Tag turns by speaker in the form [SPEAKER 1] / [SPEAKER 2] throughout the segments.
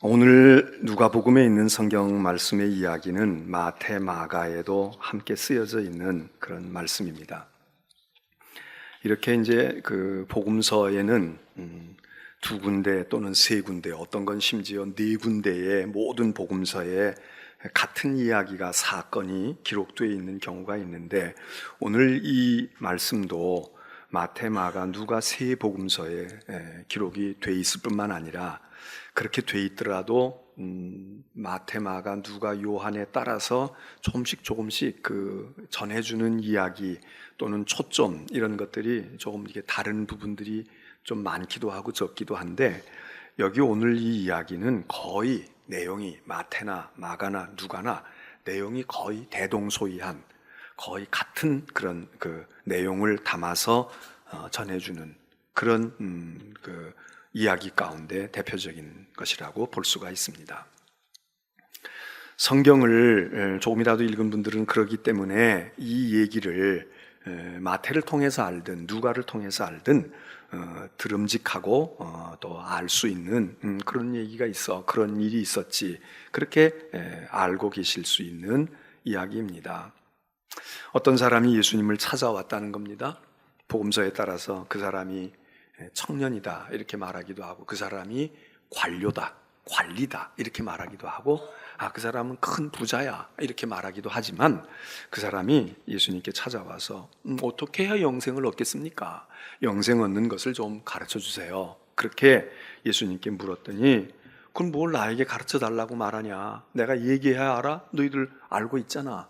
[SPEAKER 1] 오늘 누가복음에 있는 성경 말씀의 이야기는 마태, 마가에도 함께 쓰여져 있는 그런 말씀입니다. 이렇게 이제 그 복음서에는 두 군데 또는 세 군데, 어떤 건 심지어 네 군데의 모든 복음서에 같은 이야기가, 사건이 기록되어 있는 경우가 있는데, 오늘 이 말씀도 마태, 마가, 누가 세 복음서에 기록이 돼 있을 뿐만 아니라, 그렇게 돼 있더라도 마태, 마가, 누가, 요한에 따라서 조금씩 그 전해주는 이야기 또는 초점, 이런 것들이 조금 이게 다른 부분들이 좀 많기도 하고 적기도 한데, 여기 오늘 이 이야기는 거의 내용이 마태나 마가나 누가나 내용이 거의 대동소이한, 거의 같은 그런 그 내용을 담아서 전해주는 그런 그 이야기 가운데 대표적인 것이라고 볼 수가 있습니다. 성경을 조금이라도 읽은 분들은 그렇기 때문에 이 얘기를 마태를 통해서 알든 누가를 통해서 알든 들음직하고 또 알 수 있는 그런 얘기가 있어, 그런 일이 있었지, 그렇게 알고 계실 수 있는 이야기입니다. 어떤 사람이 예수님을 찾아왔다는 겁니다. 복음서에 따라서 그 사람이 청년이다 이렇게 말하기도 하고, 그 사람이 관료다, 관리다 이렇게 말하기도 하고, 그 사람은 큰 부자야 이렇게 말하기도 하지만, 그 사람이 예수님께 찾아와서 어떻게 해야 영생을 얻겠습니까? 영생 얻는 것을 좀 가르쳐 주세요. 그렇게 예수님께 물었더니, 그럼 뭘 나에게 가르쳐 달라고 말하냐? 내가 얘기해야 알아? 너희들 알고 있잖아.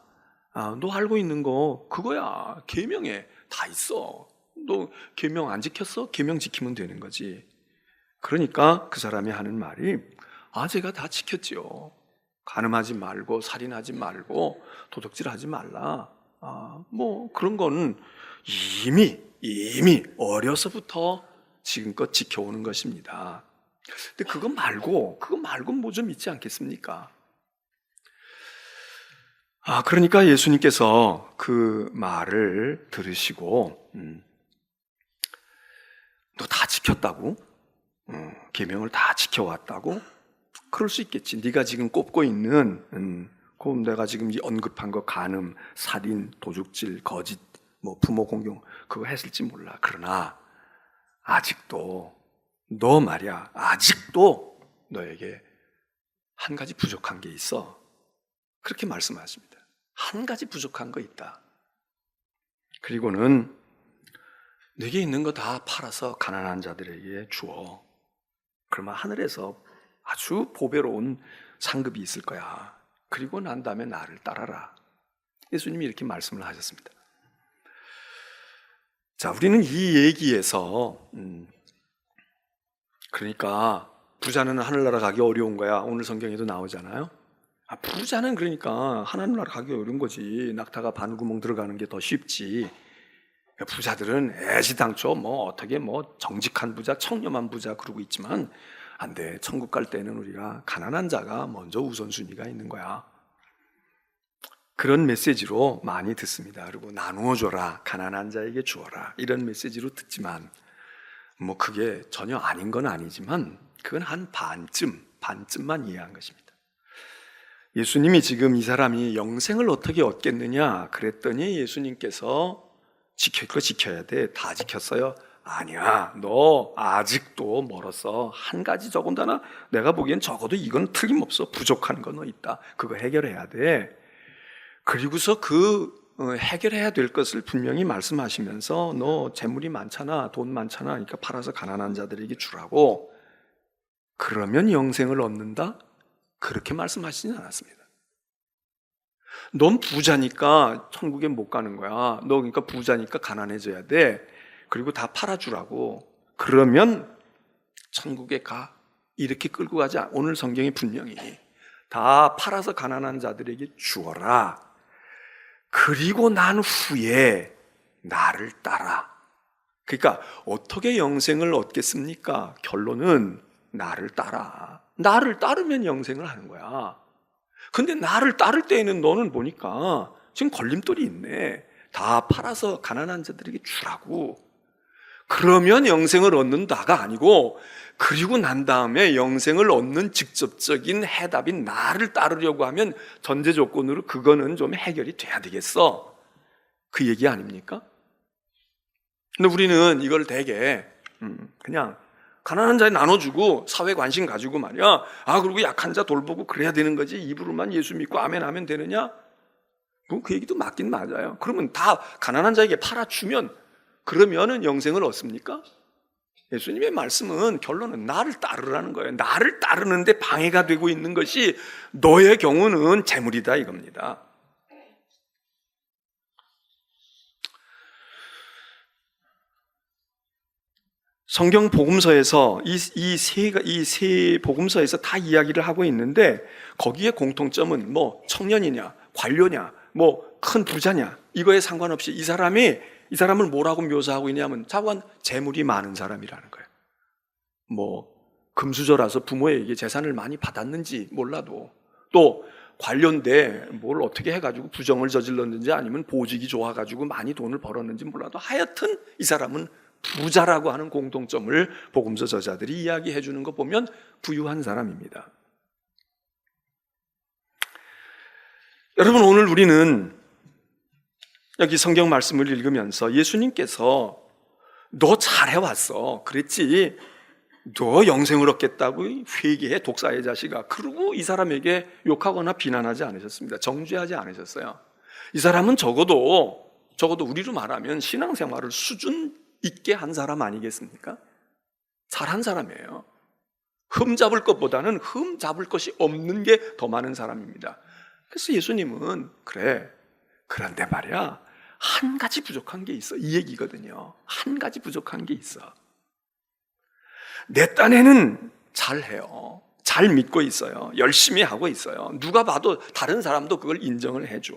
[SPEAKER 1] 너 알고 있는 거 그거야. 계명에 다 있어. 너 계명 안 지켰어? 계명 지키면 되는 거지. 그러니까 그 사람이 하는 말이, 제가 다 지켰지요. 간음하지 말고, 살인하지 말고, 도둑질하지 말라. 뭐 그런 거는 이미 어려서부터 지금껏 지켜오는 것입니다. 근데 그거 말고 뭐 좀 있지 않겠습니까? 그러니까 예수님께서 그 말을 들으시고, 너 다 지켰다고? 계명을 다 지켜왔다고? 그럴 수 있겠지. 네가 지금 꼽고 있는 그럼 내가 지금 언급한 거, 간음, 살인, 도둑질, 거짓, 뭐 부모 공경, 그거 했을지 몰라. 그러나 아직도 너 말이야, 아직도 너에게 한 가지 부족한 게 있어. 그렇게 말씀하십니다. 한 가지 부족한 거 있다. 그리고는 내게 있는 거 다 팔아서 가난한 자들에게 주어. 그러면 하늘에서 아주 보배로운 상급이 있을 거야. 그리고 난 다음에 나를 따라라. 예수님이 이렇게 말씀을 하셨습니다. 자, 우리는 이 얘기에서 그러니까 부자는 하늘나라 가기 어려운 거야. 오늘 성경에도 나오잖아요. 부자는 그러니까 하늘나라 가기 어려운 거지. 낙타가 바늘구멍 들어가는 게 더 쉽지. 부자들은 애시당초 어떻게 정직한 부자, 청렴한 부자 그러고 있지만 안 돼. 천국 갈 때는 우리가 가난한 자가 먼저 우선순위가 있는 거야. 그런 메시지로 많이 듣습니다. 그리고 나누어 줘라, 가난한 자에게 주어라, 이런 메시지로 듣지만 그게 전혀 아닌 건 아니지만 그건 한 반쯤만 이해한 것입니다. 예수님이 지금 이 사람이 영생을 어떻게 얻겠느냐 그랬더니 예수님께서 지킬 거 지켜야 돼. 다 지켰어요? 아니야. 너 아직도 멀었어. 한 가지 더군다나 내가 보기엔 적어도 이건 틀림없어. 부족한 거 너 있다. 그거 해결해야 돼. 그리고서 그 해결해야 될 것을 분명히 말씀하시면서, 너 재물이 많잖아, 돈 많잖아, 그러니까 팔아서 가난한 자들에게 주라고. 그러면 영생을 얻는다? 그렇게 말씀하시진 않았습니다. 넌 부자니까 천국에 못 가는 거야. 너 그러니까 부자니까 가난해져야 돼. 그리고 다 팔아주라고. 그러면 천국에 가. 이렇게 끌고 가지 않아. 오늘 성경이 분명히 다 팔아서 가난한 자들에게 주어라. 그리고 난 후에 나를 따라. 그러니까 어떻게 영생을 얻겠습니까? 결론은 나를 따라. 나를 따르면 영생을 하는 거야. 근데 나를 따를 때에는 너는 보니까 지금 걸림돌이 있네. 다 팔아서 가난한 자들에게 주라고. 그러면 영생을 얻는다가 아니고, 그리고 난 다음에 영생을 얻는 직접적인 해답인 나를 따르려고 하면 전제 조건으로 그거는 좀 해결이 돼야 되겠어, 그 얘기 아닙니까? 근데 우리는 이걸 되게 그냥 가난한 자에 나눠주고 사회 관심 가지고 말이야, 그리고 약한 자 돌보고 그래야 되는 거지, 입으로만 예수 믿고 아멘 하면 되느냐? 뭐 그 얘기도 맞긴 맞아요. 그러면 다 가난한 자에게 팔아주면 그러면은 영생을 얻습니까? 예수님의 말씀은 결론은 나를 따르라는 거예요. 나를 따르는데 방해가 되고 있는 것이 너의 경우는 재물이다, 이겁니다. 성경 복음서에서 이 세 복음서에서 다 이야기를 하고 있는데, 거기에 공통점은 뭐 청년이냐, 관료냐, 뭐 큰 부자냐, 이거에 상관없이 이 사람을 뭐라고 묘사하고 있냐면 자관 재물이 많은 사람이라는 거예요. 뭐 금수저라서 부모에게 재산을 많이 받았는지 몰라도, 또 관료인데 뭘 어떻게 해가지고 부정을 저질렀는지, 아니면 보직이 좋아가지고 많이 돈을 벌었는지 몰라도 하여튼 이 사람은 부자라고 하는 공통점을 복음서 저자들이 이야기해 주는 거 보면 부유한 사람입니다. 여러분, 오늘 우리는 여기 성경 말씀을 읽으면서 예수님께서 너 잘해왔어, 그랬지, 너 영생을 얻겠다고 회개해, 독사의 자식아, 그러고 이 사람에게 욕하거나 비난하지 않으셨습니다. 정죄하지 않으셨어요. 이 사람은 적어도 우리로 말하면 신앙생활을 수준 있게 한 사람 아니겠습니까? 잘한 사람이에요. 흠 잡을 것보다는 흠 잡을 것이 없는 게 더 많은 사람입니다. 그래서 예수님은 그런데 말이야, 한 가지 부족한 게 있어, 이 얘기거든요. 한 가지 부족한 게 있어. 내 딴에는 잘해요, 잘 믿고 있어요, 열심히 하고 있어요. 누가 봐도 다른 사람도 그걸 인정을 해줘.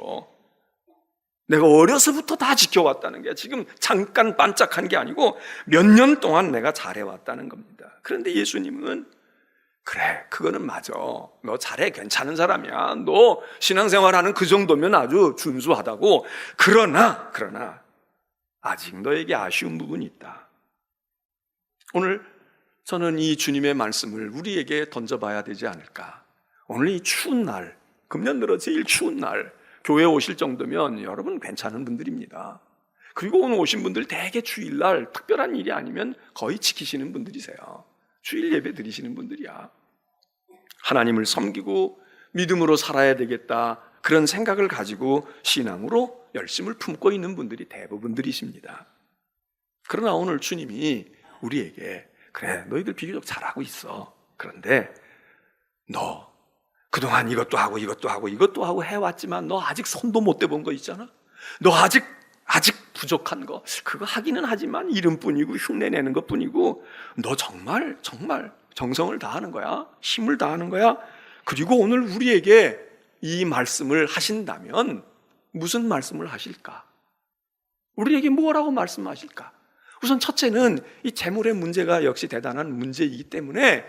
[SPEAKER 1] 내가 어려서부터 다 지켜왔다는 게 지금 잠깐 반짝한 게 아니고 몇 년 동안 내가 잘해왔다는 겁니다. 그런데 예수님은 그래, 그거는 맞아, 너 잘해, 괜찮은 사람이야, 너 신앙생활하는 그 정도면 아주 준수하다고. 그러나 아직 너에게 아쉬운 부분이 있다. 오늘 저는 이 주님의 말씀을 우리에게 던져봐야 되지 않을까. 오늘 이 추운 날, 금년 들어 제일 추운 날 교회에 오실 정도면 여러분 괜찮은 분들입니다. 그리고 오늘 오신 분들 대개 주일날 특별한 일이 아니면 거의 지키시는 분들이세요. 주일 예배 드리시는 분들이야. 하나님을 섬기고 믿음으로 살아야 되겠다, 그런 생각을 가지고 신앙으로 열심을 품고 있는 분들이 대부분들이십니다. 그러나 오늘 주님이 우리에게 그래, 너희들 비교적 잘하고 있어. 그런데 너 그동안 이것도 하고 해왔지만 너 아직 손도 못 대본 거 있잖아. 너 아직 부족한 거, 그거 하기는 하지만 이름뿐이고 흉내내는 것뿐이고, 너 정말 정성을 다하는 거야, 힘을 다하는 거야. 그리고 오늘 우리에게 이 말씀을 하신다면 무슨 말씀을 하실까? 우리에게 뭐라고 말씀하실까? 우선 첫째는 이 재물의 문제가 역시 대단한 문제이기 때문에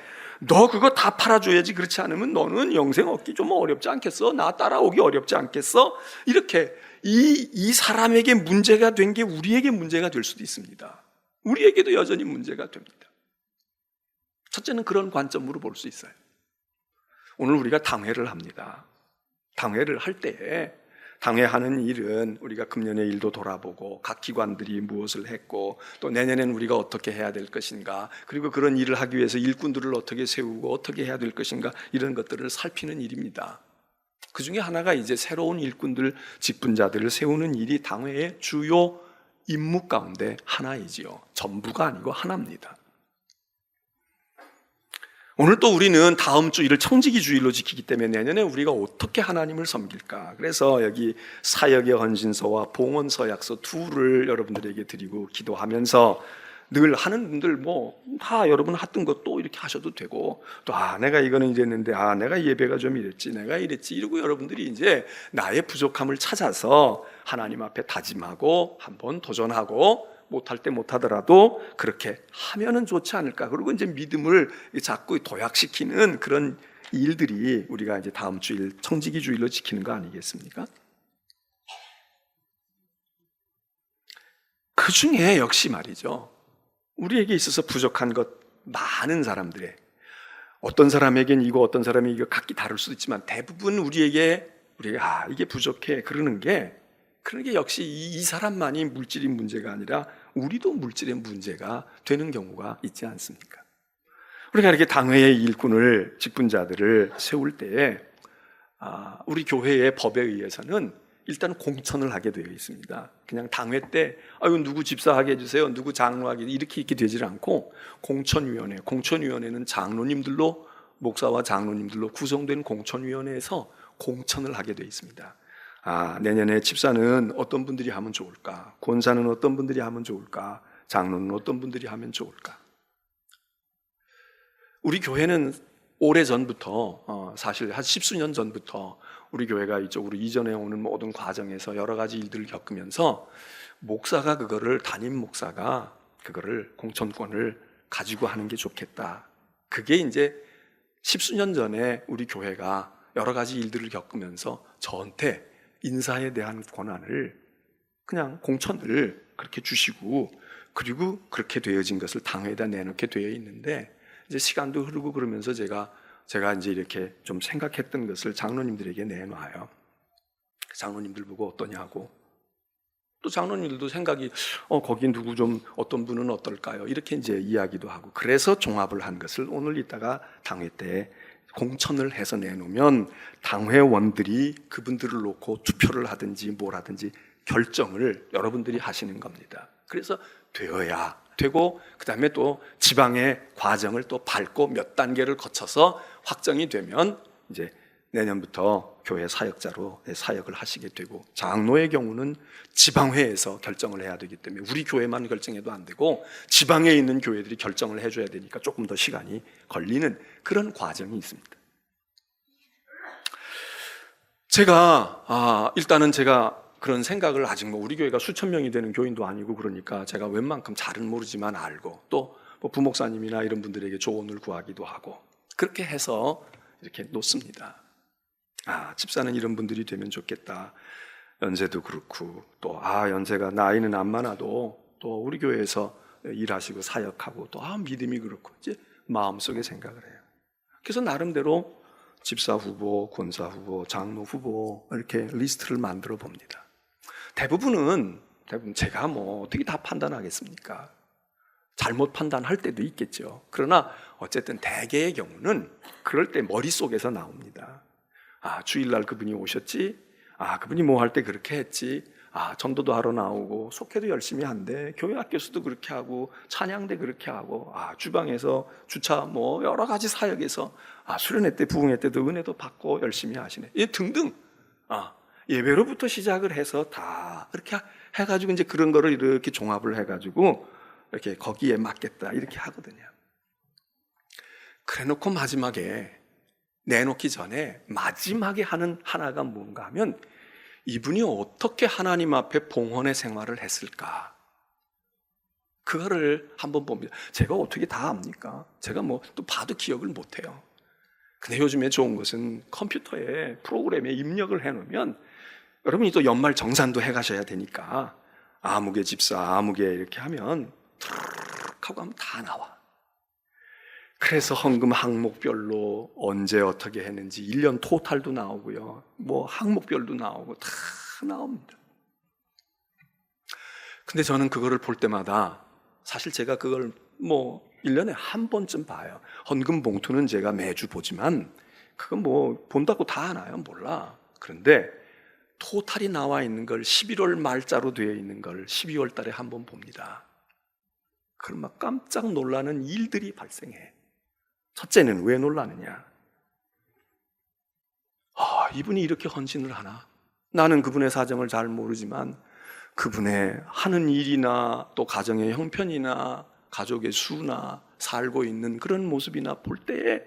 [SPEAKER 1] 너 그거 다 팔아줘야지, 그렇지 않으면 너는 영생 얻기 좀 어렵지 않겠어? 나 따라오기 어렵지 않겠어? 이렇게 이 사람에게 문제가 된 게 우리에게 문제가 될 수도 있습니다. 우리에게도 여전히 문제가 됩니다. 첫째는 그런 관점으로 볼 수 있어요. 오늘 우리가 당회를 합니다. 당회를 할 때에 당회하는 일은 우리가 금년의 일도 돌아보고 각 기관들이 무엇을 했고 또 내년에는 우리가 어떻게 해야 될 것인가, 그리고 그런 일을 하기 위해서 일꾼들을 어떻게 세우고 어떻게 해야 될 것인가, 이런 것들을 살피는 일입니다. 그 중에 하나가 이제 새로운 일꾼들, 직분자들을 세우는 일이 당회의 주요 임무 가운데 하나이지요. 전부가 아니고 하나입니다. 오늘 또 우리는 다음 주일을 청지기 주일로 지키기 때문에 내년에 우리가 어떻게 하나님을 섬길까, 그래서 여기 사역의 헌신서와 봉헌서 약서 둘을 여러분들에게 드리고 기도하면서 늘 하는 분들 다 여러분 했던 것도 이렇게 하셔도 되고, 또 내가 이거는 이랬는데 내가 예배가 좀 이랬지, 내가 이랬지, 이러고 여러분들이 이제 나의 부족함을 찾아서 하나님 앞에 다짐하고 한번 도전하고 못할 때 못하더라도 그렇게 하면은 좋지 않을까. 그리고 이제 믿음을 자꾸 도약시키는 그런 일들이 우리가 이제 다음 주일 청지기 주일로 지키는 거 아니겠습니까? 그 중에 역시 말이죠, 우리에게 있어서 부족한 것 많은 사람들의, 어떤 사람에겐 이거 어떤 사람이 이거 각기 다를 수도 있지만 대부분 우리가 이게 부족해 그러는 게 역시 이 사람만이 물질이 문제가 아니라 우리도 물질의 문제가 되는 경우가 있지 않습니까? 우리가 이렇게 당회의 일꾼을, 직분자들을 세울 때에 우리 교회의 법에 의해서는 일단 공천을 하게 되어 있습니다. 그냥 당회 때 누구 집사하게 해주세요, 누구 장로하게, 이렇게 되질 않고 공천위원회는 장로님들로, 목사와 장로님들로 구성된 공천위원회에서 공천을 하게 되어 있습니다. 내년에 집사는 어떤 분들이 하면 좋을까? 권사는 어떤 분들이 하면 좋을까? 장로는 어떤 분들이 하면 좋을까? 우리 교회는 오래전부터, 사실 한 십수년 전부터 우리 교회가 이쪽으로 이전해 오는 모든 과정에서 여러 가지 일들을 겪으면서 담임 목사가 그거를, 공천권을 가지고 하는 게 좋겠다. 그게 이제 십수년 전에 우리 교회가 여러 가지 일들을 겪으면서 저한테 인사에 대한 권한을, 그냥 공천을 그렇게 주시고, 그리고 그렇게 되어진 것을 당회에다 내놓게 되어 있는데, 이제 시간도 흐르고 그러면서 제가 이제 이렇게 좀 생각했던 것을 장로님들에게 내놔요. 장로님들 보고 어떠냐고. 또 장로님들도 생각이 거기 누구 좀 어떤 분은 어떨까요? 이렇게 이제 이야기도 하고, 그래서 종합을 한 것을 오늘 이따가 당회 때 공천을 해서 내놓으면 당회원들이 그분들을 놓고 투표를 하든지 뭘 하든지 결정을 여러분들이 하시는 겁니다. 그래서 되어야 되고, 그 다음에 또 지방의 과정을 또 밟고 몇 단계를 거쳐서 확정이 되면 이제 내년부터 교회 사역자로 사역을 하시게 되고, 장로의 경우는 지방회에서 결정을 해야 되기 때문에 우리 교회만 결정해도 안 되고 지방에 있는 교회들이 결정을 해줘야 되니까 조금 더 시간이 걸리는 그런 과정이 있습니다. 일단은 제가 그런 생각을, 아직 우리 교회가 수천 명이 되는 교인도 아니고 그러니까 제가 웬만큼 잘은 모르지만 알고, 또 부목사님이나 이런 분들에게 조언을 구하기도 하고, 그렇게 해서 이렇게 놓습니다. 집사는 이런 분들이 되면 좋겠다. 연세도 그렇고, 또 연세가, 나이는 안 많아도 또 우리 교회에서 일하시고 사역하고, 또 믿음이 그렇고, 이제 마음속에 생각을 해요. 그래서 나름대로 집사 후보, 권사 후보, 장로 후보 이렇게 리스트를 만들어 봅니다. 대부분 제가 어떻게 다 판단하겠습니까? 잘못 판단할 때도 있겠죠. 그러나 어쨌든 대개의 경우는 그럴 때 머릿속에서 나옵니다. 주일날 그분이 오셨지? 그분이 뭐 할 때 그렇게 했지? 전도도 하러 나오고, 속회도 열심히 한대, 교회 학교에서도 그렇게 하고, 찬양대 그렇게 하고, 주방에서 주차 여러 가지 사역에서, 수련회 때, 부흥회 때도 은혜도 받고 열심히 하시네, 등등. 예배로부터 시작을 해서 다 이렇게 해가지고 이제 그런 거를 이렇게 종합을 해가지고 이렇게 거기에 맞겠다 이렇게 하거든요. 그래 놓고 마지막에 내놓기 전에 마지막에 하는 하나가 뭔가 하면, 이분이 어떻게 하나님 앞에 봉헌의 생활을 했을까, 그거를 한번 봅니다. 제가 어떻게 다 압니까? 제가 또 봐도 기억을 못해요. 근데 요즘에 좋은 것은 컴퓨터에 프로그램에 입력을 해놓으면, 여러분이 또 연말 정산도 해가셔야 되니까 아무개 집사, 아무개 이렇게 하면 툭 하고 하면 다 나와. 그래서 헌금 항목별로 언제 어떻게 했는지 1년 토탈도 나오고요, 항목별도 나오고 다 나옵니다. 근데 저는 그거를 볼 때마다, 사실 제가 그걸 1년에 한 번쯤 봐요. 헌금 봉투는 제가 매주 보지만 그건 본다고 다 하나요? 몰라. 그런데 토탈이 나와 있는 걸, 11월 말자로 되어 있는 걸 12월 달에 한 번 봅니다. 그럼 막 깜짝 놀라는 일들이 발생해. 첫째는 왜 놀라느냐? 이분이 이렇게 헌신을 하나? 나는 그분의 사정을 잘 모르지만 그분의 하는 일이나 또 가정의 형편이나 가족의 수나 살고 있는 그런 모습이나 볼 때에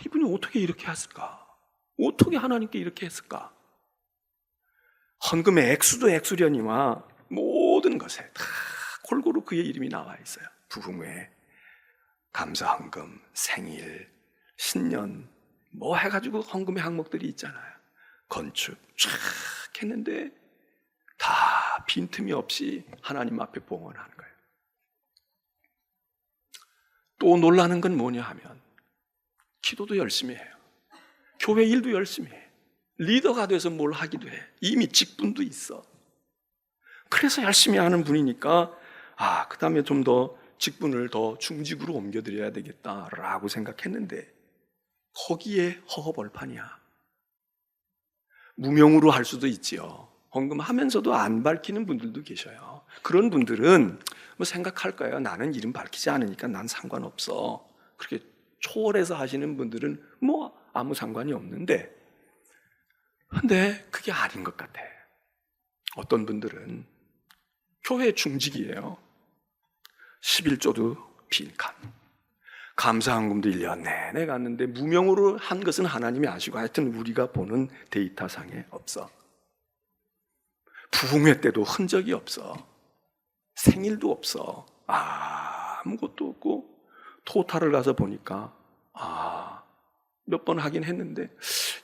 [SPEAKER 1] 이분이 어떻게 이렇게 했을까? 어떻게 하나님께 이렇게 했을까? 헌금의 액수도 액수려니와 모든 것에 다 골고루 그의 이름이 나와 있어요. 부흥회, 감사헌금, 생일, 신년 해가지고 헌금의 항목들이 있잖아요. 건축 쫙 했는데 다 빈틈이 없이 하나님 앞에 봉헌하는 거예요. 또 놀라는 건 뭐냐 하면 기도도 열심히 해요. 교회 일도 열심히 해. 리더가 돼서 뭘 하기도 해. 이미 직분도 있어. 그래서 열심히 하는 분이니까 그 다음에 좀 더 직분을 더 중직으로 옮겨드려야 되겠다라고 생각했는데 거기에 허허벌판이야. 무명으로 할 수도 있지요. 헌금하면서도 안 밝히는 분들도 계셔요. 그런 분들은 뭐 생각할 거예요. 나는 이름 밝히지 않으니까 난 상관없어. 그렇게 초월해서 하시는 분들은 뭐 아무 상관이 없는데, 근데 그게 아닌 것 같아. 어떤 분들은 교회 중직이에요. 11조도 빈칸. 감사헌금도 1년 내내 갔는데 무명으로 한 것은 하나님이 아시고 하여튼 우리가 보는 데이터상에 없어. 부흥회 때도 흔적이 없어. 생일도 없어. 아무것도 없고 토탈을 가서 보니까 몇 번 하긴 했는데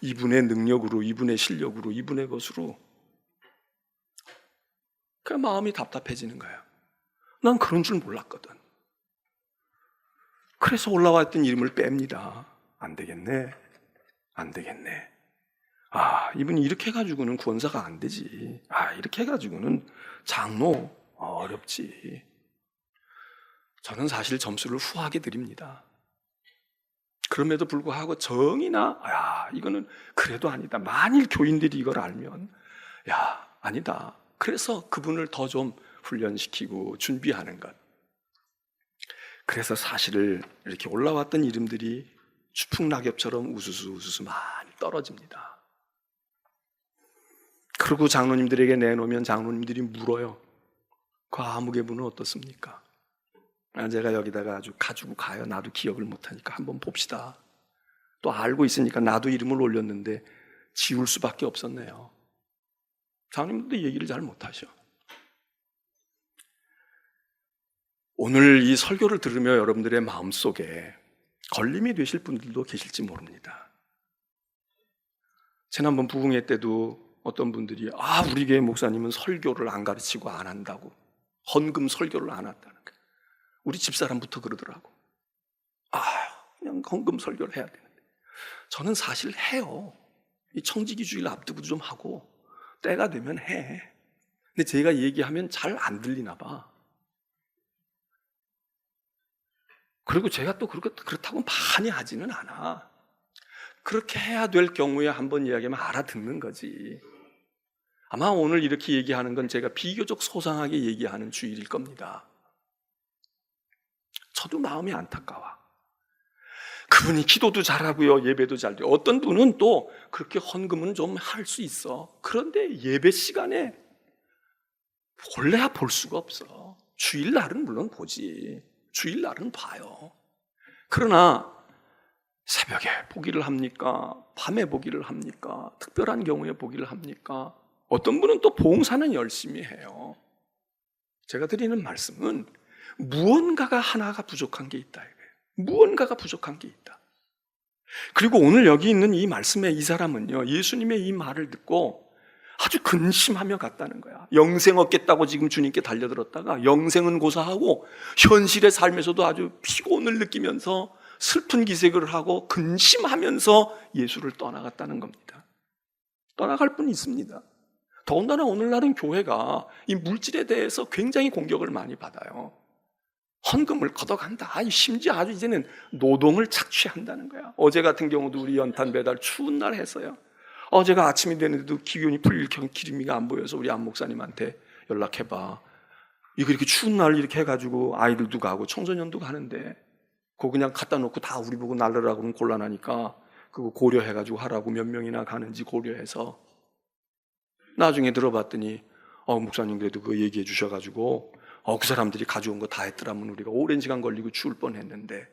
[SPEAKER 1] 이분의 능력으로, 이분의 실력으로, 이분의 것으로 그냥 마음이 답답해지는 거야. 난 그런 줄 몰랐거든. 그래서 올라왔던 이름을 뺍니다. 안 되겠네. 이분이 이렇게 해가지고는 구원사가 안 되지. 이렇게 해가지고는 장로 어렵지. 저는 사실 점수를 후하게 드립니다. 그럼에도 불구하고 정이나 이거는 그래도 아니다. 만일 교인들이 이걸 알면 아니다. 그래서 그분을 더 좀 훈련시키고 준비하는 것. 그래서 사실을 이렇게 올라왔던 이름들이 추풍낙엽처럼 우수수 많이 떨어집니다. 그리고 장로님들에게 내놓으면 장로님들이 물어요. 그 아무개분은 어떻습니까? 제가 여기다가 아주 가지고 가요. 나도 기억을 못하니까 한번 봅시다. 또 알고 있으니까 나도 이름을 올렸는데 지울 수밖에 없었네요. 장로님들도 얘기를 잘 못하셔. 오늘 이 설교를 들으며 여러분들의 마음속에 걸림이 되실 분들도 계실지 모릅니다. 지난번 부흥회 때도 어떤 분들이 우리 교회 목사님은 설교를 안 가르치고 안 한다고, 헌금 설교를 안 한다는 거예요. 우리 집사람부터 그러더라고. 그냥 헌금 설교를 해야 되는데. 저는 사실 해요. 이 청지기 주일 앞두고도 좀 하고 때가 되면 해. 근데 제가 얘기하면 잘 안 들리나 봐. 그리고 제가 또 그렇다고 많이 하지는 않아. 그렇게 해야 될 경우에 한번 이야기하면 알아듣는 거지. 아마 오늘 이렇게 얘기하는 건 제가 비교적 소상하게 얘기하는 주일일 겁니다. 저도 마음이 안타까워. 그분이 기도도 잘하고요, 예배도 잘 돼요. 어떤 분은 또 그렇게 헌금은 좀 할 수 있어. 그런데 예배 시간에 원래야 볼 수가 없어. 주일날은 물론 보지. 주일날은 봐요. 그러나 새벽에 보기를 합니까? 밤에 보기를 합니까? 특별한 경우에 보기를 합니까? 어떤 분은 또 봉사는 열심히 해요. 제가 드리는 말씀은 무언가가 하나가 부족한 게 있다 이거예요. 무언가가 부족한 게 있다. 그리고 오늘 여기 있는 이 말씀의 이 사람은요, 예수님의 이 말을 듣고 아주 근심하며 갔다는 거야. 영생 얻겠다고 지금 주님께 달려들었다가 영생은 고사하고 현실의 삶에서도 아주 피곤을 느끼면서 슬픈 기색을 하고 근심하면서 예수를 떠나갔다는 겁니다. 떠나갈 뿐 있습니다. 더군다나 오늘날은 교회가 이 물질에 대해서 굉장히 공격을 많이 받아요. 헌금을 걷어간다. 심지어 아주 이제는 노동을 착취한다는 거야. 어제 같은 경우도 우리 연탄 배달 추운 날 했어요. 어제가 아침이 되는데도 기운이 풀릴 기름이가 안 보여서 우리 안 목사님한테 연락해봐. 이거 이렇게 추운 날 이렇게 해가지고 아이들도 가고 청소년도 가는데 그거 그냥 갖다 놓고 다 우리 보고 날르라고는 곤란하니까 그거 고려해가지고 하라고 몇 명이나 가는지 고려해서 나중에 들어봤더니 목사님 그래도 그거 얘기해 주셔가지고 그 사람들이 가져온 거 다 했더라면 우리가 오랜 시간 걸리고 추울 뻔했는데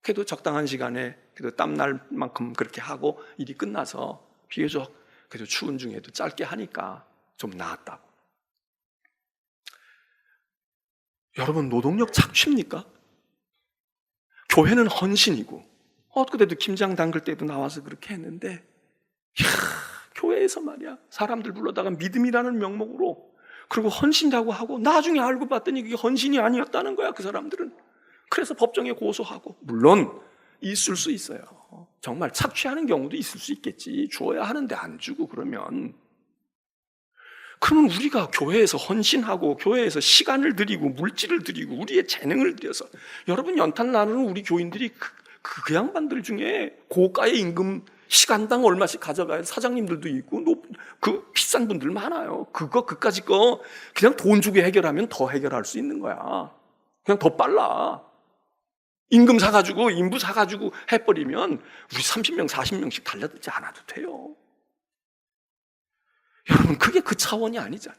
[SPEAKER 1] 그래도 적당한 시간에 그래도 땀날 만큼 그렇게 하고 일이 끝나서 비교적 그래도 추운 중에도 짧게 하니까 좀 나았다고. 여러분 노동력 착취입니까? 교회는 헌신이고 그래도 김장 담글 때도 나와서 그렇게 했는데 교회에서 말이야 사람들 불러다가 믿음이라는 명목으로 그리고 헌신이라고 하고 나중에 알고 봤더니 그게 헌신이 아니었다는 거야. 그 사람들은 그래서 법정에 고소하고, 물론 있을 수 있어요. 정말 착취하는 경우도 있을 수 있겠지. 주어야 하는데 안 주고 그러면 우리가 교회에서 헌신하고 교회에서 시간을 들이고 물질을 들이고 우리의 재능을 들여서, 여러분 연탄 나누는 우리 교인들이 그 양반들 중에 고가의 임금 시간당 얼마씩 가져가야 사장님들도 있고 그 비싼 분들 많아요. 그까짓 거 그냥 돈 주고 해결하면 더 해결할 수 있는 거야. 그냥 더 빨라. 임금 사가지고 인부 사가지고 해버리면 우리 30명 40명씩 달려들지 않아도 돼요. 여러분, 그게 그 차원이 아니잖아.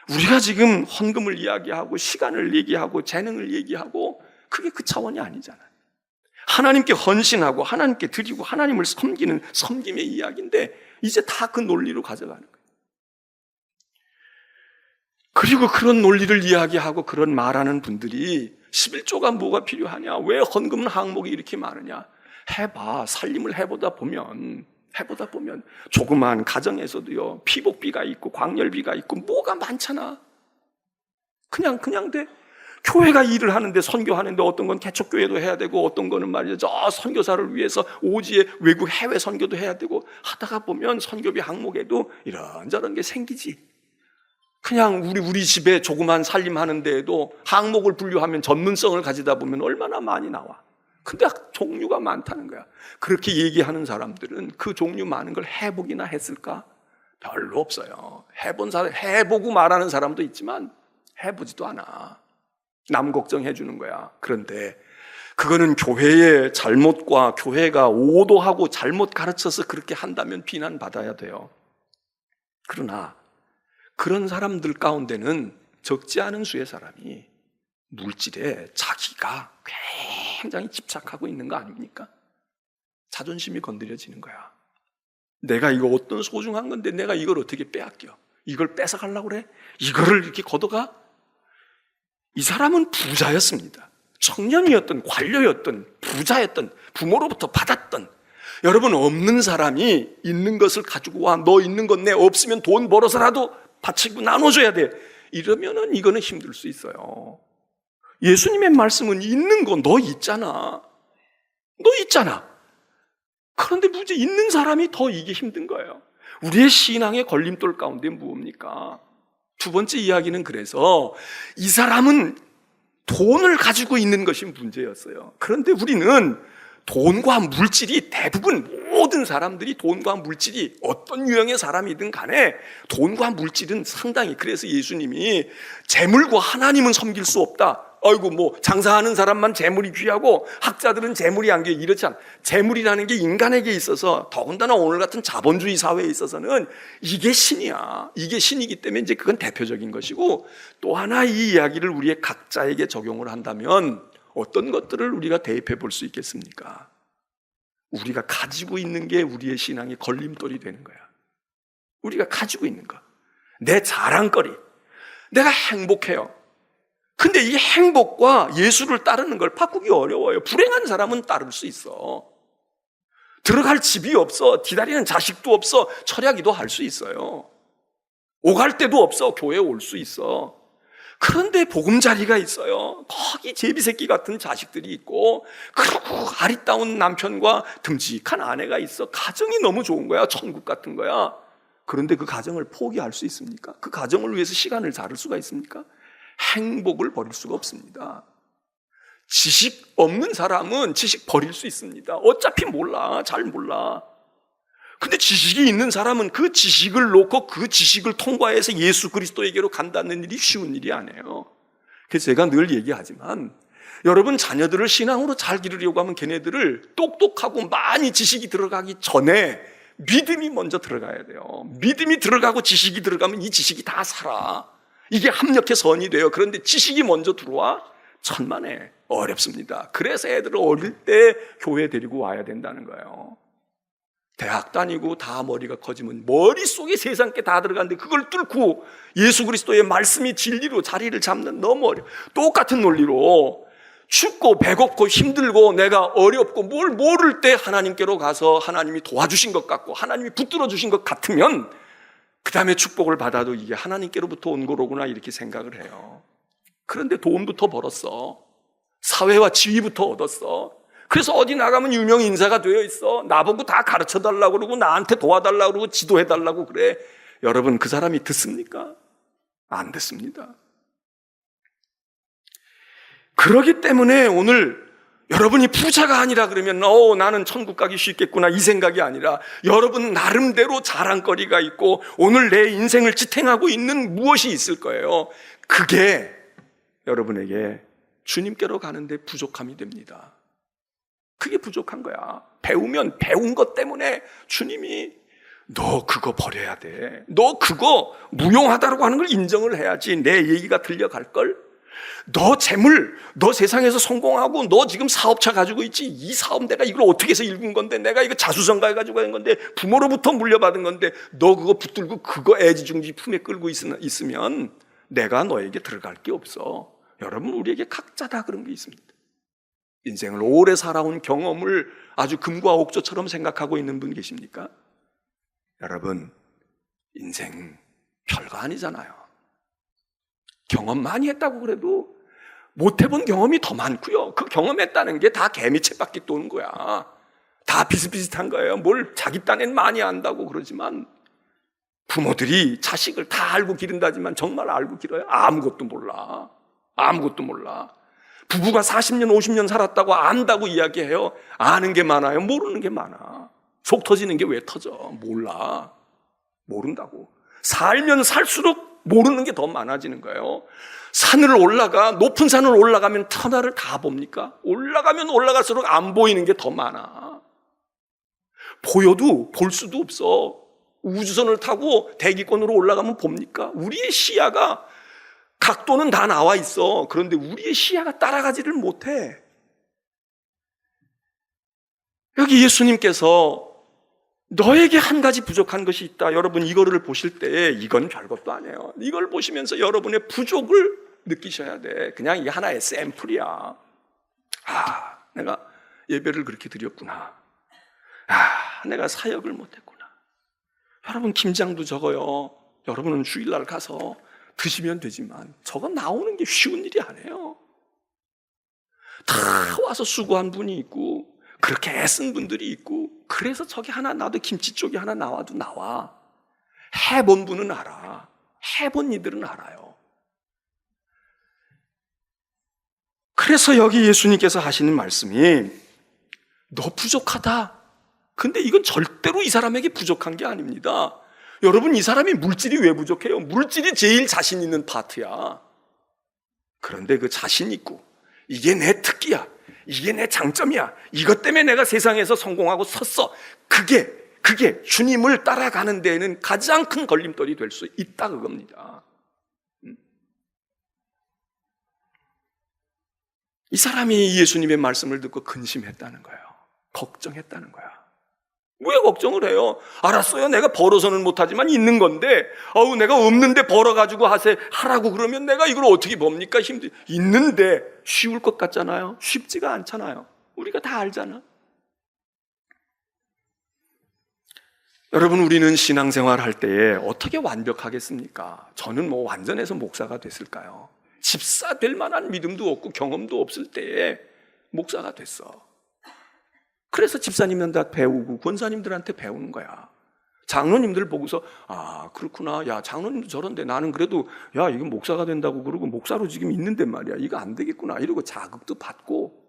[SPEAKER 1] 우리가 지금 헌금을 이야기하고 시간을 얘기하고 재능을 얘기하고 그게 그 차원이 아니잖아요. 하나님께 헌신하고 하나님께 드리고 하나님을 섬기는 섬김의 이야기인데 이제 다 그 논리로 가져가는 거예요. 그리고 그런 논리를 이야기하고 그런 말하는 분들이 11조가 뭐가 필요하냐? 왜 헌금 항목이 이렇게 많으냐? 해봐. 살림을 해보다 보면 조그마한 가정에서도요, 피복비가 있고 광열비가 있고 뭐가 많잖아. 그냥 돼. 교회가 일을 하는데, 선교하는데 어떤 건 개척교회도 해야 되고 어떤 거는 말이죠, 저 선교사를 위해서 오지에 외국 해외 선교도 해야 되고 하다가 보면 선교비 항목에도 이런저런 게 생기지. 그냥 우리 집에 조그만 살림하는 데에도 항목을 분류하면 전문성을 가지다 보면 얼마나 많이 나와. 근데 종류가 많다는 거야. 그렇게 얘기하는 사람들은 그 종류 많은 걸 해보기나 했을까? 별로 없어요. 해보고 말하는 사람도 있지만 해보지도 않아. 남 걱정해 주는 거야. 그런데 그거는 교회의 잘못과 교회가 오도하고 잘못 가르쳐서 그렇게 한다면 비난받아야 돼요. 그러나 그런 사람들 가운데는 적지 않은 수의 사람이 물질에 자기가 굉장히 집착하고 있는 거 아닙니까? 자존심이 건드려지는 거야. 내가 이거 어떤 소중한 건데 내가 이걸 어떻게 빼앗겨? 이걸 뺏어가려고 그래? 이거를 이렇게 걷어가? 이 사람은 부자였습니다. 청년이었던, 관료였던, 부자였던, 부모로부터 받았던. 여러분, 없는 사람이 있는 것을 가지고 와. 너 있는 건 내 없으면 돈 벌어서라도 바치고 나눠줘야 돼. 이러면은 이거는 힘들 수 있어요. 예수님의 말씀은 있는 거 너 있잖아. 너 있잖아. 그런데 문제 있는 사람이 더 이게 힘든 거예요. 우리의 신앙의 걸림돌 가운데 무엇입니까? 두 번째 이야기는 그래서 이 사람은 돈을 가지고 있는 것이 문제였어요. 그런데 우리는 돈과 물질이 대부분 모든 사람들이 돈과 물질이 어떤 유형의 사람이든 간에 돈과 물질은 상당히, 그래서 예수님이 재물과 하나님은 섬길 수 없다. 아이고 뭐 장사하는 사람만 재물이 귀하고 학자들은 재물이 안 귀해, 이렇지 않아. 재물이라는 게 인간에게 있어서, 더군다나 오늘 같은 자본주의 사회에 있어서는 이게 신이야. 이게 신이기 때문에 이제 그건 대표적인 것이고, 또 하나 이 이야기를 우리의 각자에게 적용을 한다면 어떤 것들을 우리가 대입해 볼 수 있겠습니까? 우리가 가지고 있는 게 우리의 신앙의 걸림돌이 되는 거야. 우리가 가지고 있는 거, 내 자랑거리, 내가 행복해요. 근데 이 행복과 예수를 따르는 걸 바꾸기 어려워요. 불행한 사람은 따를 수 있어. 들어갈 집이 없어, 기다리는 자식도 없어, 철야기도 할 수 있어요. 오갈 데도 없어, 교회에 올 수 있어. 그런데 보금자리가 있어요. 거기 제비새끼 같은 자식들이 있고, 그리고 아리따운 남편과 듬직한 아내가 있어. 가정이 너무 좋은 거야. 천국 같은 거야. 그런데 그 가정을 포기할 수 있습니까? 그 가정을 위해서 시간을 자를 수가 있습니까? 행복을 버릴 수가 없습니다. 지식 없는 사람은 지식 버릴 수 있습니다. 어차피 몰라, 잘 몰라. 근데 지식이 있는 사람은 그 지식을 놓고 그 지식을 통과해서 예수 그리스도에게로 간다는 일이 쉬운 일이 아니에요. 그래서 제가 늘 얘기하지만, 여러분 자녀들을 신앙으로 잘 기르려고 하면 걔네들을 똑똑하고 많이 지식이 들어가기 전에 믿음이 먼저 들어가야 돼요. 믿음이 들어가고 지식이 들어가면 이 지식이 다 살아. 이게 합력해 선이 돼요. 그런데 지식이 먼저 들어와? 천만에 어렵습니다. 그래서 애들을 어릴 때 교회 데리고 와야 된다는 거예요. 대학 다니고 다 머리가 커지면 머릿속에 세상 게 다 들어가는데 그걸 뚫고 예수 그리스도의 말씀이 진리로 자리를 잡는, 너무 어려워. 똑같은 논리로 춥고 배고프고 힘들고 내가 어렵고 뭘 모를 때 하나님께로 가서 하나님이 도와주신 것 같고 하나님이 붙들어 주신 것 같으면 그 다음에 축복을 받아도 이게 하나님께로부터 온 거로구나 이렇게 생각을 해요. 그런데 돈부터 벌었어. 사회와 지위부터 얻었어. 그래서 어디 나가면 유명 인사가 되어 있어. 나보고 다 가르쳐달라고 그러고 나한테 도와달라고 그러고 지도해달라고 그래. 여러분, 그 사람이 듣습니까? 안 듣습니다. 그렇기 때문에 오늘 여러분이 부자가 아니라 그러면 나는 천국 가기 쉽겠구나 이 생각이 아니라, 여러분 나름대로 자랑거리가 있고 오늘 내 인생을 지탱하고 있는 무엇이 있을 거예요. 그게 여러분에게 주님께로 가는데 부족함이 됩니다. 그게 부족한 거야. 배우면 배운 것 때문에 주님이 너 그거 버려야 돼. 너 그거 무용하다라고 하는 걸 인정을 해야지 내 얘기가 들려갈걸. 너 재물, 너 세상에서 성공하고 너 지금 사업차 가지고 있지. 이 사업 내가 이걸 어떻게 해서 읽은 건데, 내가 이거 자수성가해 가지고 한 건데, 부모로부터 물려받은 건데, 너 그거 붙들고 그거 애지중지 품에 끌고 있으면 내가 너에게 들어갈 게 없어. 여러분, 우리에게 각자다 그런 게 있습니다. 인생을 오래 살아온 경험을 아주 금과 옥조처럼 생각하고 있는 분 계십니까? 여러분, 인생 별거 아니잖아요. 경험 많이 했다고 그래도 못 해본 경험이 더 많고요. 그 경험했다는 게 다 개미채바퀴 도는 거야. 다 비슷비슷한 거예요. 뭘 자기 딴엔 많이 안다고 그러지만, 부모들이 자식을 다 알고 기른다지만 정말 알고 길어요? 아무것도 몰라. 아무것도 몰라. 부부가 40년 50년 살았다고 안다고 이야기해요. 아는 게 많아요? 모르는 게 많아. 속 터지는 게 왜 터져? 몰라. 모른다고. 살면 살수록 모르는 게 더 많아지는 거예요. 산을 올라가, 높은 산을 올라가면 터널을 다 봅니까? 올라가면 올라갈수록 안 보이는 게 더 많아. 보여도 볼 수도 없어. 우주선을 타고 대기권으로 올라가면 봅니까? 우리의 시야가, 각도는 다 나와 있어. 그런데 우리의 시야가 따라가지를 못해. 여기 예수님께서 너에게 한 가지 부족한 것이 있다. 여러분, 이거를 보실 때 이건 별것도 아니에요. 이걸 보시면서 여러분의 부족을 느끼셔야 돼. 그냥 이게 하나의 샘플이야. 내가 예배를 그렇게 드렸구나. 내가 사역을 못했구나. 여러분, 김장도 적어요. 여러분은 주일날 가서 드시면 되지만 저거 나오는 게 쉬운 일이 아니에요. 다 와서 수고한 분이 있고 그렇게 애쓴 분들이 있고, 그래서 저기 하나, 나도 김치 쪽이 하나 나와도 나와. 해본 분은 알아. 해본 이들은 알아요. 그래서 여기 예수님께서 하시는 말씀이, 너 부족하다. 근데 이건 절대로 이 사람에게 부족한 게 아닙니다. 여러분, 이 사람이 물질이 왜 부족해요? 물질이 제일 자신 있는 파트야. 그런데 그 자신 있고, 이게 내 특기야, 이게 내 장점이야, 이것 때문에 내가 세상에서 성공하고 섰어, 그게 주님을 따라가는 데에는 가장 큰 걸림돌이 될 수 있다, 그겁니다. 이 사람이 예수님의 말씀을 듣고 근심했다는 거예요. 걱정했다는 거야. 왜 걱정을 해요? 알았어요, 내가 벌어서는 못하지만 있는 건데, 내가 없는데 벌어가지고 하라고 그러면 내가 이걸 어떻게 봅니까? 있는데 쉬울 것 같잖아요. 쉽지가 않잖아요. 우리가 다 알잖아. 여러분, 우리는 신앙생활 할 때에 어떻게 완벽하겠습니까? 저는 완전해서 목사가 됐을까요? 집사 될 만한 믿음도 없고 경험도 없을 때에 목사가 됐어. 그래서 집사님한테 배우고 권사님들한테 배우는 거야. 장로님들 보고서, 그렇구나, 야, 장로님도 저런데 나는 그래도, 야, 이건 목사가 된다고 그러고 목사로 지금 있는데 말이야, 이거 안 되겠구나 이러고 자극도 받고.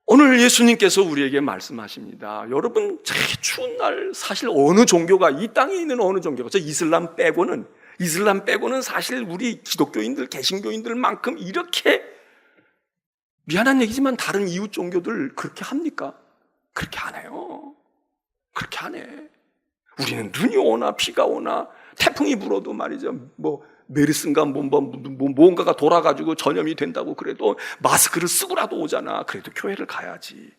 [SPEAKER 1] 오늘 예수님께서 우리에게 말씀하십니다. 여러분, 제일 추운 날, 사실 어느 종교가, 이 땅에 있는 어느 종교가, 저 이슬람 빼고는 사실 우리 기독교인들, 개신교인들만큼 이렇게, 미안한 얘기지만 다른 이웃 종교들 그렇게 합니까? 그렇게 안 해요. 그렇게 안 해. 우리는 눈이 오나 비가 오나 태풍이 불어도 말이죠, 메르스인가 뭔가가 돌아가지고 전염이 된다고 그래도 마스크를 쓰고라도 오잖아. 그래도 교회를 가야지.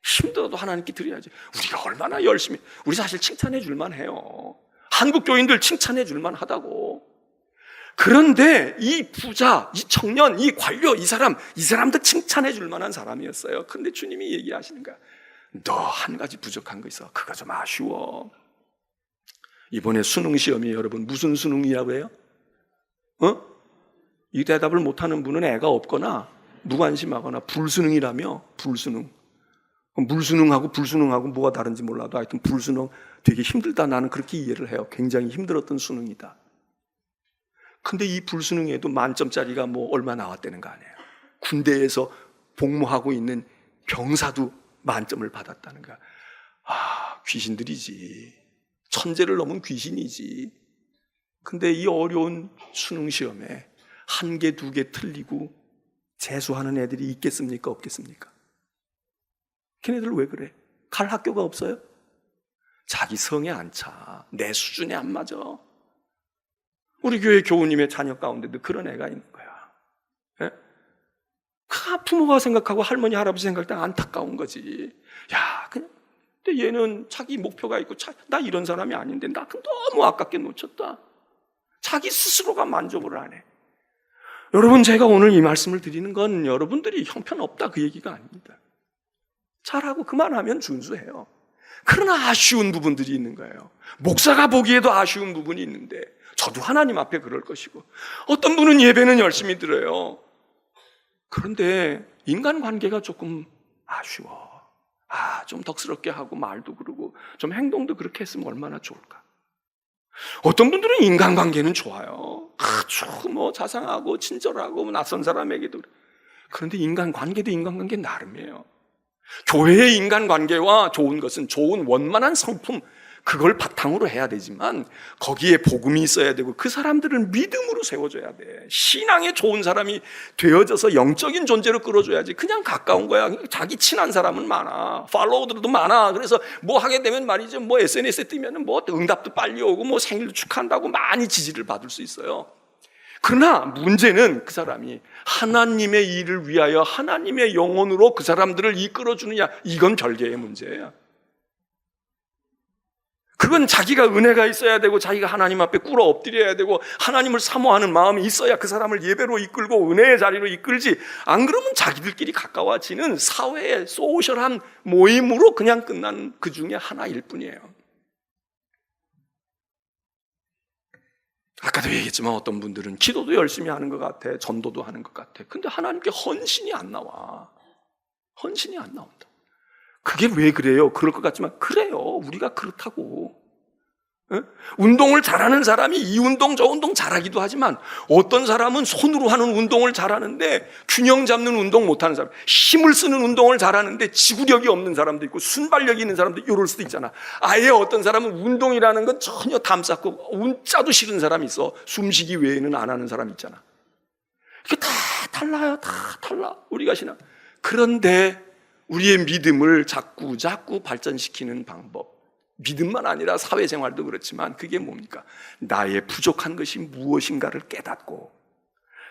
[SPEAKER 1] 힘들어도 하나님께 드려야지. 우리가 얼마나 열심히, 우리 사실 칭찬해 줄만 해요. 한국 교인들 칭찬해 줄만 하다고. 그런데 이 부자, 이 청년, 이 관료, 이 사람도 칭찬해 줄 만한 사람이었어요. 그런데 주님이 얘기하시는 거야. 너 한 가지 부족한 거 있어. 그거 좀 아쉬워. 이번에 수능 시험이 여러분 무슨 수능이라고 해요? 이 대답을 못하는 분은 애가 없거나 무관심하거나 불수능이라며. 불수능. 물수능하고 불수능하고 뭐가 다른지 몰라도 하여튼 불수능 되게 힘들다. 나는 그렇게 이해를 해요. 굉장히 힘들었던 수능이다. 근데 이 불수능에도 만점짜리가 뭐 얼마 나왔다는 거 아니에요. 군대에서 복무하고 있는 병사도 만점을 받았다는 거야. 귀신들이지. 천재를 넘은 귀신이지. 근데 이 어려운 수능 시험에 1개, 2개 틀리고 재수하는 애들이 있겠습니까? 없겠습니까? 걔네들 왜 그래? 갈 학교가 없어요? 자기 성에 안 차. 내 수준에 안 맞아. 우리 교회 교우님의 자녀 가운데도 그런 애가 있는 거야. 예? 부모가 생각하고 할머니, 할아버지 생각할 때 안타까운 거지. 야, 근데 얘는 자기 목표가 있고, 나 이런 사람이 아닌데, 나 너무 아깝게 놓쳤다. 자기 스스로가 만족을 안 해. 여러분, 제가 오늘 이 말씀을 드리는 건 여러분들이 형편없다 그 얘기가 아닙니다. 잘하고 그만하면 준수해요. 그러나 아쉬운 부분들이 있는 거예요. 목사가 보기에도 아쉬운 부분이 있는데 저도 하나님 앞에 그럴 것이고, 어떤 분은 예배는 열심히 드려요. 그런데 인간관계가 조금 아쉬워. 좀 덕스럽게 하고 말도 그러고 좀 행동도 그렇게 했으면 얼마나 좋을까. 어떤 분들은 인간관계는 좋아요. 아주 자상하고 친절하고 낯선 사람에게도. 그런데 인간관계도 인간관계 나름이에요. 교회의 인간관계와 좋은 것은 좋은 원만한 성품, 그걸 바탕으로 해야 되지만 거기에 복음이 있어야 되고 그 사람들을 믿음으로 세워줘야 돼. 신앙에 좋은 사람이 되어져서 영적인 존재로 끌어줘야지. 그냥 가까운 거야. 자기 친한 사람은 많아. 팔로워들도 많아. 그래서 뭐 하게 되면 말이죠, 뭐 SNS에 뜨면 뭐 응답도 빨리 오고 뭐 생일도 축하한다고 많이 지지를 받을 수 있어요. 그러나 문제는 그 사람이 하나님의 일을 위하여 하나님의 영혼으로 그 사람들을 이끌어주느냐, 이건 별개의 문제예요. 그건 자기가 은혜가 있어야 되고 자기가 하나님 앞에 꿇어 엎드려야 되고 하나님을 사모하는 마음이 있어야 그 사람을 예배로 이끌고 은혜의 자리로 이끌지, 안 그러면 자기들끼리 가까워지는 사회의 소셜한 모임으로 그냥 끝난 그 중에 하나일 뿐이에요. 아까도 얘기했지만 어떤 분들은 기도도 열심히 하는 것 같아, 전도도 하는 것 같아. 근데 하나님께 헌신이 안 나와. 헌신이 안 나온다. 그게 왜 그래요? 그럴 것 같지만 그래요. 우리가 그렇다고. 운동을 잘하는 사람이 이 운동 저 운동 잘하기도 하지만 어떤 사람은 손으로 하는 운동을 잘하는데 균형 잡는 운동 못하는 사람, 힘을 쓰는 운동을 잘하는데 지구력이 없는 사람도 있고 순발력이 있는 사람도 이럴 수도 있잖아. 아예 어떤 사람은 운동이라는 건 전혀 담쌓고 운자도 싫은 사람이 있어. 숨쉬기 외에는 안 하는 사람이 있잖아. 이게 다 달라요. 다 달라. 우리가 신앙. 그런데 우리의 믿음을 자꾸 발전시키는 방법, 믿음만 아니라 사회생활도 그렇지만 그게 뭡니까? 나의 부족한 것이 무엇인가를 깨닫고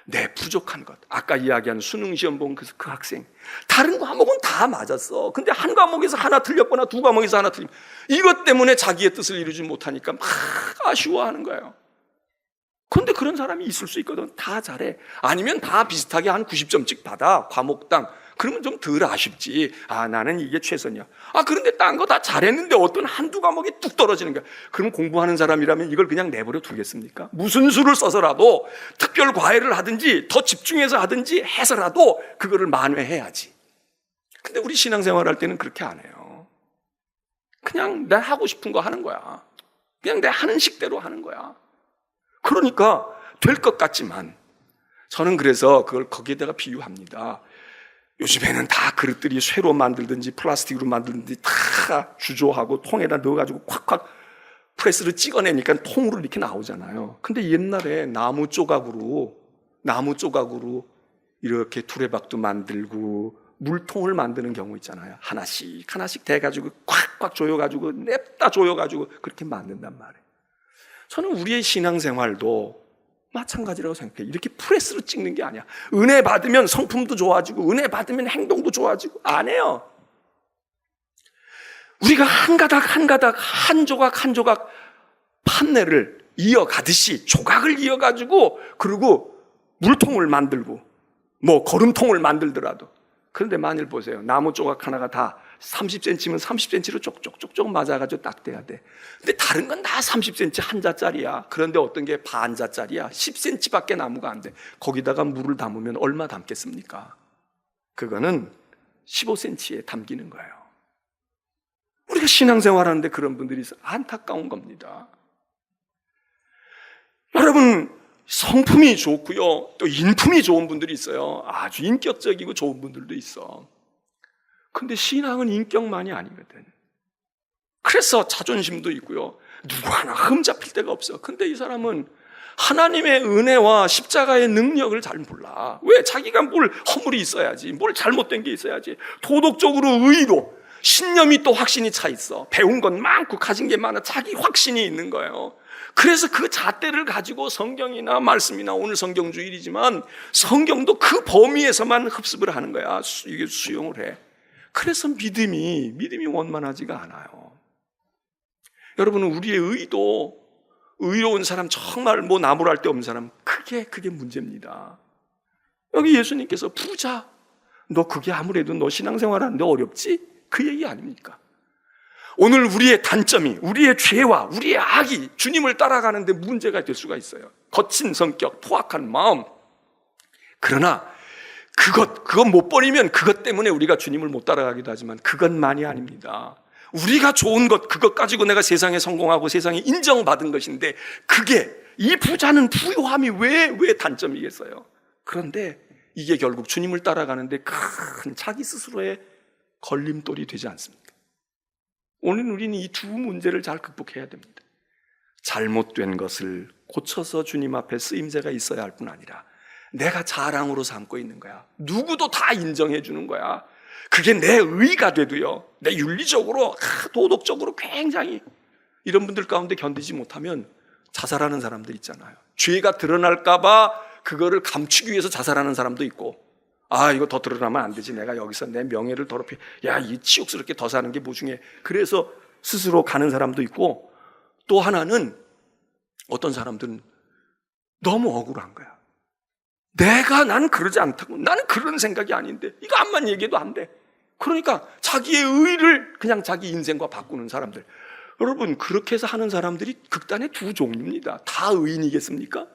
[SPEAKER 1] 내 부족한 것, 아까 이야기한 수능시험 본 그 학생, 다른 과목은 다 맞았어. 근데 한 과목에서 하나 틀렸거나 두 과목에서 하나 틀리면 이것 때문에 자기의 뜻을 이루지 못하니까 막 아쉬워하는 거예요. 그런데 그런 사람이 있을 수 있거든. 다 잘해. 아니면 다 비슷하게 한 90점씩 받아, 과목당. 그러면 좀 덜 아쉽지. 나는 이게 최선이야. 그런데 딴 거 다 잘했는데 어떤 한두 과목이 뚝 떨어지는 거야. 그럼 공부하는 사람이라면 이걸 그냥 내버려 두겠습니까? 무슨 수를 써서라도 특별 과외를 하든지 더 집중해서 하든지 해서라도 그거를 만회해야지. 근데 우리 신앙생활 할 때는 그렇게 안 해요. 그냥 내 하고 싶은 거 하는 거야. 그냥 내 하는 식대로 하는 거야. 그러니까 될 것 같지만 저는 그래서 그걸 거기에다가 비유합니다. 요즘에는 다 그릇들이 쇠로 만들든지 플라스틱으로 만들든지 다 주조하고 통에다 넣어가지고 콱콱 프레스를 찍어내니까 통으로 이렇게 나오잖아요. 근데 옛날에 나무 조각으로 이렇게 두레박도 만들고 물통을 만드는 경우 있잖아요. 하나씩 대가지고 콱콱 조여가지고 냅다 조여가지고 그렇게 만든단 말이에요. 저는 우리의 신앙생활도 마찬가지라고 생각해요. 이렇게 프레스로 찍는 게 아니야. 은혜 받으면 성품도 좋아지고 은혜 받으면 행동도 좋아지고 안 해요. 우리가 한 가닥 한 조각 판넬을 이어가듯이 조각을 이어가지고, 그리고 물통을 만들고 뭐 거름통을 만들더라도, 그런데 만일 보세요, 나무 조각 하나가 다 30cm면 30cm로 쪽쪽쪽쪽 맞아가지고 딱 돼야 돼. 근데 다른 건 다 30cm 한 자짜리야. 그런데 어떤 게 반 자짜리야. 10cm밖에 나무가 안 돼. 거기다가 물을 담으면 얼마 담겠습니까? 그거는 15cm에 담기는 거예요. 우리가 신앙생활하는데 그런 분들이 있어. 안타까운 겁니다. 여러분, 성품이 좋고요, 또 인품이 좋은 분들이 있어요. 아주 인격적이고 좋은 분들도 있어. 근데 신앙은 인격만이 아니거든. 그래서 자존심도 있고요, 누구 하나 흠잡힐 데가 없어. 근데 이 사람은 하나님의 은혜와 십자가의 능력을 잘 몰라. 왜? 자기가 뭘 허물이 있어야지, 뭘 잘못된 게 있어야지. 도덕적으로 의로, 신념이 또 확신이 차 있어. 배운 건 많고 가진 게 많아. 자기 확신이 있는 거예요. 그래서 그 잣대를 가지고 성경이나 말씀이나, 오늘 성경주일이지만 성경도 그 범위에서만 흡습을 하는 거야. 이게 수용을 해. 그래서 믿음이 원만하지가 않아요. 여러분은 우리의 의도, 의로운 사람, 정말 뭐 나무랄 데 없는 사람, 그게 문제입니다. 여기 예수님께서 부자, 너 그게 아무래도 너 신앙생활 하는데 어렵지? 그 얘기 아닙니까? 오늘 우리의 단점이, 우리의 죄와 우리의 악이 주님을 따라가는데 문제가 될 수가 있어요. 거친 성격, 포악한 마음. 그러나 그것 못 버리면 그것 때문에 우리가 주님을 못 따라가기도 하지만 그것만이 아닙니다. 우리가 좋은 것, 그것 가지고 내가 세상에 성공하고 세상에 인정받은 것인데, 그게, 이 부자는 부유함이 왜 단점이겠어요? 그런데 이게 결국 주님을 따라가는데 큰 자기 스스로의 걸림돌이 되지 않습니까? 오늘 우리는 이 두 문제를 잘 극복해야 됩니다. 잘못된 것을 고쳐서 주님 앞에 쓰임새가 있어야 할 뿐 아니라 내가 자랑으로 삼고 있는 거야. 누구도 다 인정해 주는 거야. 그게 내 의가 돼도요, 내 윤리적으로, 도덕적으로 굉장히 이런 분들 가운데 견디지 못하면 자살하는 사람들 있잖아요. 죄가 드러날까봐 그거를 감추기 위해서 자살하는 사람도 있고, 이거 더 드러나면 안 되지, 내가 여기서 내 명예를 더럽혀, 이 치욕스럽게 더 사는 게 뭐 중에, 그래서 스스로 가는 사람도 있고, 또 하나는 어떤 사람들은 너무 억울한 거야. 난 그러지 않다고, 나는 그런 생각이 아닌데, 이거 암만 얘기해도 안 돼. 그러니까 자기의 의를 그냥 자기 인생과 바꾸는 사람들. 여러분, 그렇게 해서 하는 사람들이 극단의 두 종류입니다. 다 의인이겠습니까?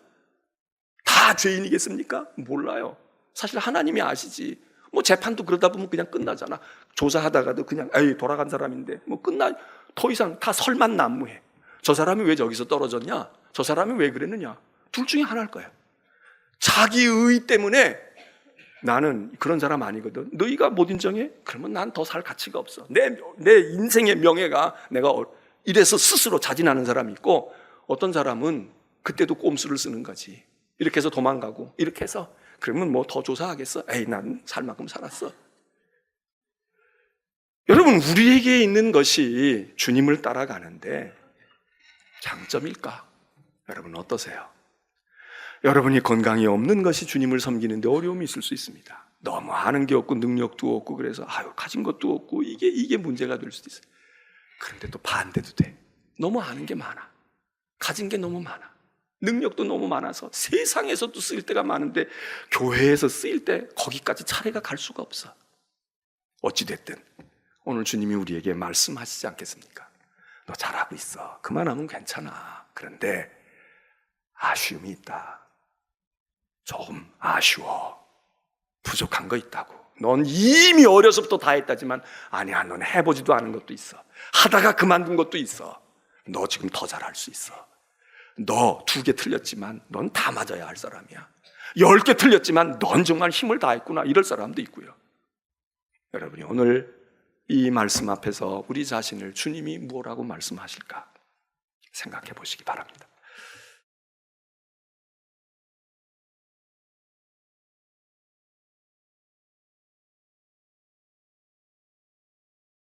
[SPEAKER 1] 다 죄인이겠습니까? 몰라요. 사실 하나님이 아시지. 뭐 재판도 그러다 보면 그냥 끝나잖아. 조사하다가도 그냥 돌아간 사람인데 뭐 더 이상 다 설만 난무해. 저 사람이 왜 저기서 떨어졌냐? 저 사람이 왜 그랬느냐? 둘 중에 하나일 거야. 자기 의 때문에 나는 그런 사람 아니거든, 너희가 못 인정해? 그러면 난 더 살 가치가 없어. 내 인생의 명예가, 내가 이래서 스스로 자진하는 사람이 있고, 어떤 사람은 그때도 꼼수를 쓰는 거지. 이렇게 해서 도망가고, 이렇게 해서, 그러면 뭐 더 조사하겠어? 난 살 만큼 살았어. 여러분, 우리에게 있는 것이 주님을 따라가는데 장점일까? 여러분 어떠세요? 여러분이 건강이 없는 것이 주님을 섬기는데 어려움이 있을 수 있습니다. 너무 아는 게 없고 능력도 없고, 그래서 가진 것도 없고, 이게 문제가 될 수도 있어요. 그런데 또 반대도 돼. 너무 아는 게 많아, 가진 게 너무 많아, 능력도 너무 많아서 세상에서도 쓰일 때가 많은데 교회에서 쓰일 때 거기까지 차례가 갈 수가 없어. 어찌됐든 오늘 주님이 우리에게 말씀하시지 않겠습니까? 너 잘하고 있어, 그만하면 괜찮아. 그런데 아쉬움이 있다. 조금 아쉬워. 부족한 거 있다고. 넌 이미 어려서부터 다 했다지만, 아니야, 넌 해보지도 않은 것도 있어. 하다가 그만둔 것도 있어. 너 지금 더 잘할 수 있어. 너 2개 틀렸지만 넌 다 맞아야 할 사람이야. 10개 틀렸지만 넌 정말 힘을 다했구나, 이럴 사람도 있고요. 여러분이 오늘 이 말씀 앞에서 우리 자신을 주님이 뭐라고 말씀하실까 생각해 보시기 바랍니다.